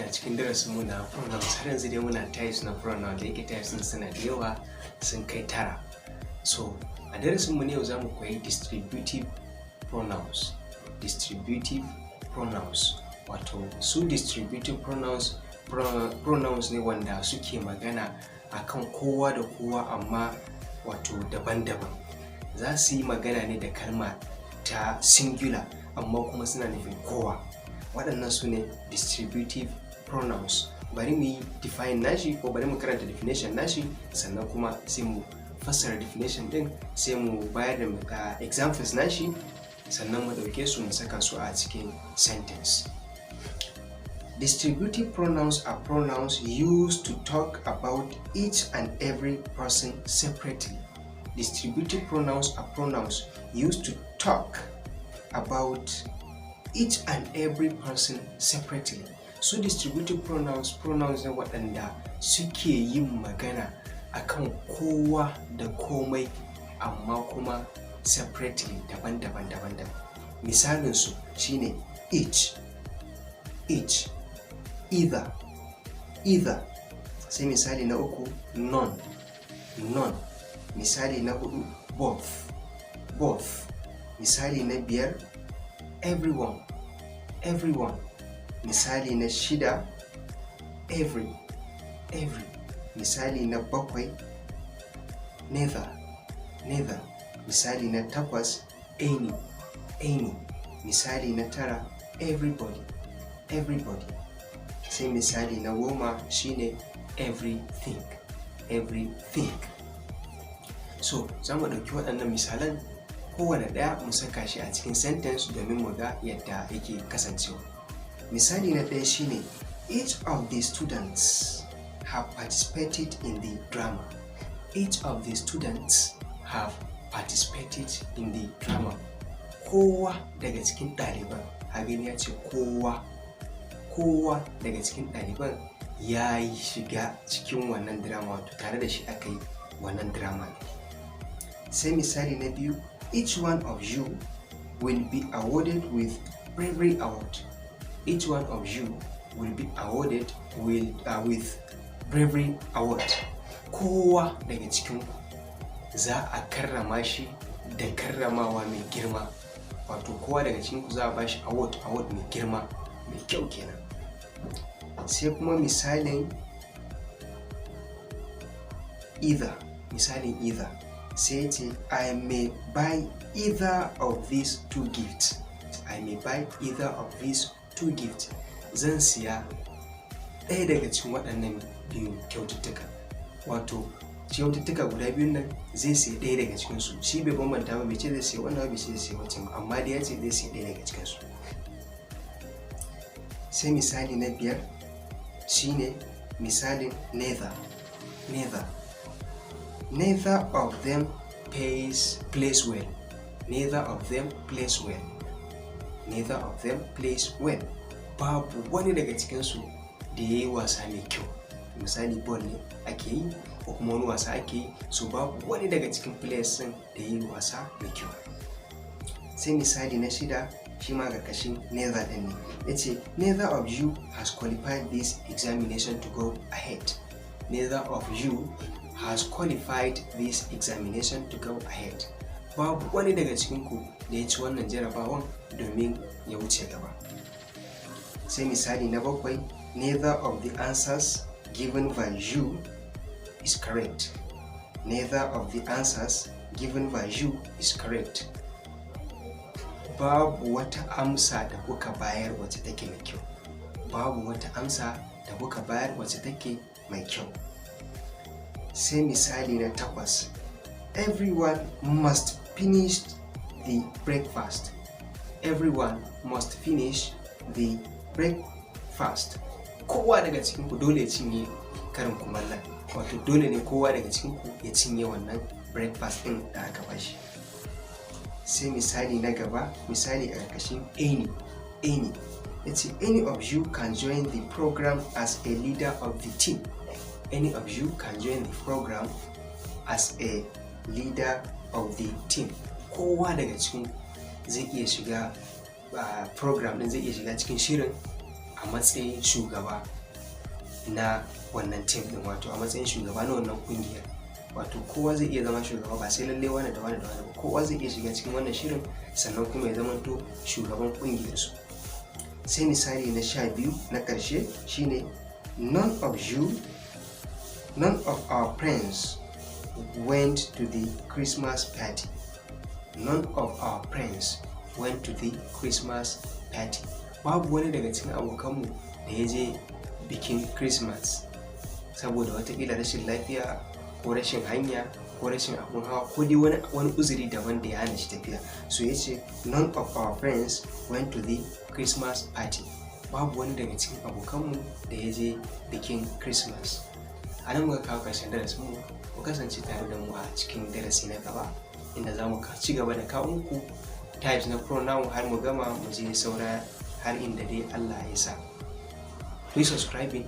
a cikin darasinmu na pronouns. Har yanzu dai muna types na pronoun da yake types din suna da yawa, sun kai 9. So a darasinmu ne yau za mu koyi distributive pronouns. Distributive pronouns, wato su distributive pronouns ne wanda suke magana akan kowa da kowa amma wato daban-daban. Za su yi magana ne da kalma ta singular amma kuma suna nufin kowa. Waɗannan su ne distributive pronouns. Bari mu yi define nashi, ko bari mu karanta definition nashi, sannan kuma sai mu fassara definition din, sai mu bayar da examples nashi, sannan mu ɗauke su mu saka su a cikin sentence. Distributive pronouns are pronouns used to talk about each and every person separately. Distributive pronouns are pronouns used to talk about each and every person separately. So distributive pronouns ne waɗanda suke yin magana akan kowa da komai amma kuma separately, daban-daban. Misalin su shine each, either. Sai misali na uku none. Misali na hudu both. Misali na biyar everyone. Misali na shida every. Misali na bakwai neither. Misali na takwas any. Misali na tara everybody. Sai misali na goma shine everything. So za mu ɗauki waɗannan misalan, kowane ɗaya mu saka shi a cikin sentence domin mu ga yadda yake kasancewa. Misali na ɗaya shine each of the students have participated in the drama. Each of the students have participated in the drama. Kowa daga cikin ɗaliban, Habib ya ce kowa daga cikin ɗaliban ya yi shiga cikin wannan drama, wato tare da shi aka yi wannan drama. Sai misali na biyu, each one of you will be awarded with bravery award. Each one of you will be awarded with bravery award. Kowa daga cikin ku za a karrama shi da karramawa mai girma, wato kowa daga cikin ku za a bashi award mai girma, mai kyau kenan. Sai kuma misalin either. Sai ce I may buy either of these two gifts. Zan siya ɗaya daga cikin waɗannan biyu kyaututtuka. Wato kyaututtuka guda biyun nan zai siya ɗaya daga cikinsu. Shi bai bambanta ba, bai ce zai siya wannan, bai ce zai siya wancan ba, amma dai ya ce zai siya ɗaya daga cikinsu. Sai misali na biyar shine misalin neither. Neither of them plays well. Babu wani daga cikinsu da ya yi wasa mai kyau. Misali ball ne ake yi ko kuma wani wasa ake yi, so babu wani daga cikin players ɗin da ya yi wasa mai kyau. Sai misali na shida shi ma ƙarƙashin neither ɗin ne. Ya ce neither of you has qualified this examination to go ahead. Babu wani daga cikinku da ya ci wannan jarabawan domin ya wuce gaba. Sai misali na bakwai, neither of the answers given by you is correct. Babu wata amsa da kuka bayar wacce take mai kyau. Sai misali na takwas, everyone must finish the breakfast. Kowa daga cikin ku dole ya cinye karin kumallon, wato dole ne kowa daga cikin ku ya cinye wannan breakfast din da aka bashi. Sai misali na gaba, misali a ƙarƙashin any. Yace any of you can join the program as a leader of the team. Kowa daga cikin zai iya shiga program din, zai iya shiga cikin shirin a matsayin shugaba na wannan team din, wato a matsayin shugaba na wannan kungiyar. Wato kowa zai iya zama shugaba, ba sai lallai wani da wani ba, kowa zai iya shiga cikin wannan shirin sannan kuma ya zamanto shugaban kungiyar su. Sai misali na 12 na ƙarshe shine none of our friends went to the Christmas party. None of our friends went to the Christmas party. Babu wani daga cikin abokanmu da ya je bikin Christmas saboda watakila rashin lafiya ko rashin hanya ko rashin abun hawa ko dai wani uzuri daban da ya hana shi tafiya. So ya ce none of our friends went to the Christmas party. Babu wani daga cikin abokanmu da ya je bikin Christmas. A nan muka kawo ƙarshen darasinmu. Ku kasance tare da mu a cikin darasi na gaba inda za mu ci gaba da kawo muku types na pronoun har mu gama mu je saura har inda dai Allah ya sa. Ku yi subscribing,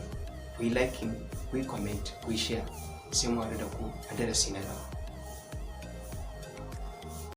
ku yi liking, ku yi comment, ku yi share. Sai mu haɗu da ku a darasi na gaba.